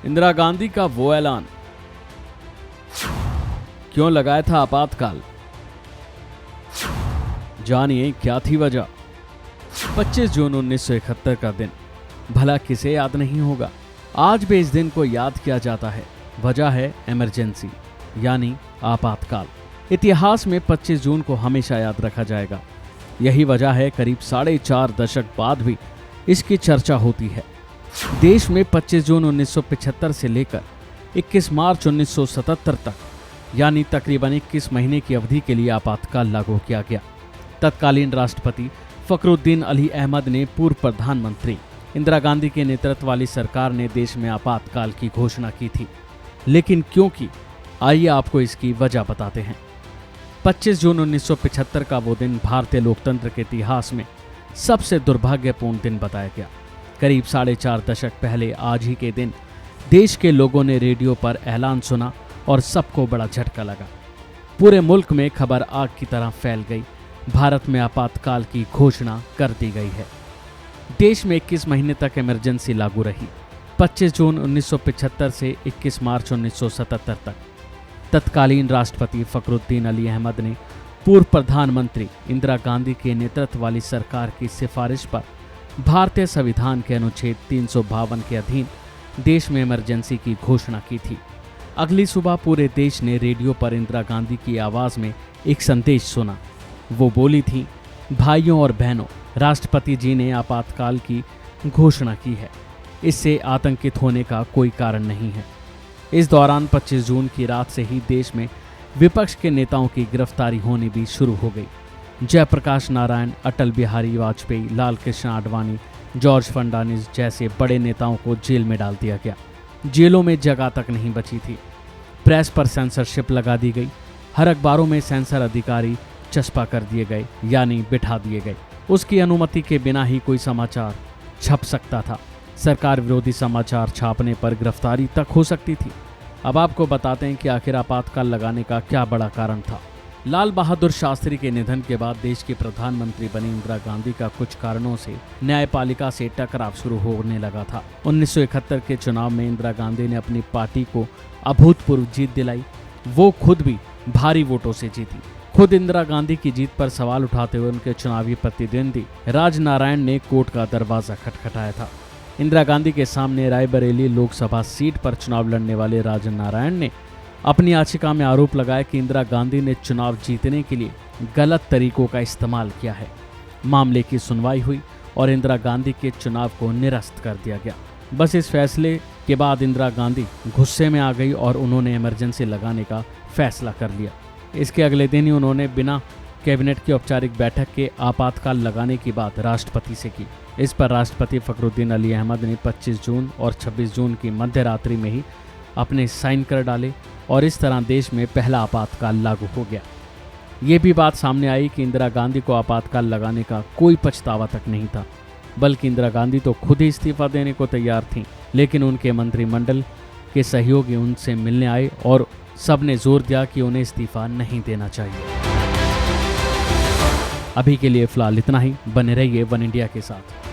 इंदिरा गांधी का वो ऐलान, क्यों लगाया था आपातकाल, जानिए क्या थी वजह। 25 जून 1971 का दिन भला किसे याद नहीं होगा। आज भी इस दिन को याद किया जाता है। वजह है इमरजेंसी यानी आपातकाल। इतिहास में 25 जून को हमेशा याद रखा जाएगा। यही वजह है करीब 4.5 दशक बाद भी इसकी चर्चा होती है। देश में 25 जून 1975 से लेकर 21 मार्च 1977 तक यानी तकरीबन 21 महीने की अवधि के लिए आपातकाल लागू किया गया। तत्कालीन राष्ट्रपति फखरुद्दीन अली अहमद ने पूर्व प्रधानमंत्री इंदिरा गांधी के नेतृत्व वाली सरकार ने देश में आपातकाल की घोषणा की थी। लेकिन क्यों की? आइए आपको इसकी वजह बताते हैं। 25 जून 1975 का वो दिन भारतीय लोकतंत्र के इतिहास में सबसे दुर्भाग्यपूर्ण दिन बताया गया। करीब 4.5 दशक पहले आज ही के दिन देश के लोगों ने रेडियो पर ऐलान सुना और सबको बड़ा झटका लगा। पूरे मुल्क में खबर आग की तरह फैल गई। भारत में आपातकाल की घोषणा कर दी गई है। देश में 21 महीने तक इमरजेंसी लागू रही। 25 जून 1975 से 21 मार्च 1977 तक तत्कालीन राष्ट्रपति फखरुद्दीन अली अहमद ने पूर्व प्रधानमंत्री इंदिरा गांधी के नेतृत्व वाली सरकार की सिफारिश पर भारतीय संविधान के अनुच्छेद 352 के अधीन देश में इमरजेंसी की घोषणा की थी। अगली सुबह पूरे देश ने रेडियो पर इंदिरा गांधी की आवाज में एक संदेश सुना। वो बोली थी, भाइयों और बहनों, राष्ट्रपति जी ने आपातकाल की घोषणा की है। इससे आतंकित होने का कोई कारण नहीं है। इस दौरान 25 जून की रात से ही देश में विपक्ष के नेताओं की गिरफ्तारी होनी भी शुरू हो गई। जयप्रकाश नारायण, अटल बिहारी वाजपेयी, लाल कृष्ण आडवाणी, जॉर्ज फर्नांडिस जैसे बड़े नेताओं को जेल में डाल दिया गया। जेलों में जगह तक नहीं बची थी। प्रेस पर सेंसरशिप लगा दी गई। हर अखबारों में सेंसर अधिकारी चस्पा कर दिए गए यानी बिठा दिए गए। उसकी अनुमति के बिना ही कोई समाचार छप सकता था। सरकार विरोधी समाचार छापने पर गिरफ्तारी तक हो सकती थी। अब आपको बताते हैं कि आखिर आपातकाल लगाने का क्या बड़ा कारण था। लाल बहादुर शास्त्री के निधन के बाद देश की प्रधानमंत्री बनी इंदिरा गांधी का कुछ कारणों से न्यायपालिका से टकराव शुरू होने लगा था। 1971 के चुनाव में इंदिरा गांधी ने अपनी पार्टी को अभूतपूर्व जीत दिलाई। वो खुद भी भारी वोटों से जीती। खुद इंदिरा गांधी की जीत पर सवाल उठाते हुए उनके चुनावी प्रतिद्वंदी राजनारायण ने कोर्ट का दरवाजा खटखटाया था। इंदिरा गांधी के सामने रायबरेली लोकसभा सीट पर चुनाव लड़ने वाले राजनारायण ने अपनी याचिका में आरोप लगाया कि इंदिरा गांधी ने चुनाव जीतने के लिए गलत तरीकों का इस्तेमाल किया है। मामले की सुनवाई हुई और इंदिरा गांधी के चुनाव को निरस्त कर दिया गया। बस इस फैसले के बाद इंदिरा गांधी गुस्से में आ गई और उन्होंने इमरजेंसी लगाने का फैसला कर लिया। इसके अगले दिन ही उन्होंने बिना कैबिनेट की औपचारिक बैठक के आपातकाल लगाने की बात राष्ट्रपति से की। इस पर राष्ट्रपति फखरुद्दीन अली अहमद ने 25 जून और 26 जून की मध्य रात्रि में ही अपने साइन कर डाले और इस तरह देश में पहला आपातकाल लागू हो गया। ये भी बात सामने आई कि इंदिरा गांधी को आपातकाल लगाने का कोई पछतावा तक नहीं था, बल्कि इंदिरा गांधी तो खुद ही इस्तीफा देने को तैयार थीं। लेकिन उनके मंत्रिमंडल के सहयोगी उनसे मिलने आए और सबने जोर दिया कि उन्हें इस्तीफा नहीं देना चाहिए। अभी के लिए फिलहाल इतना ही। बने रहिए वन इंडिया के साथ।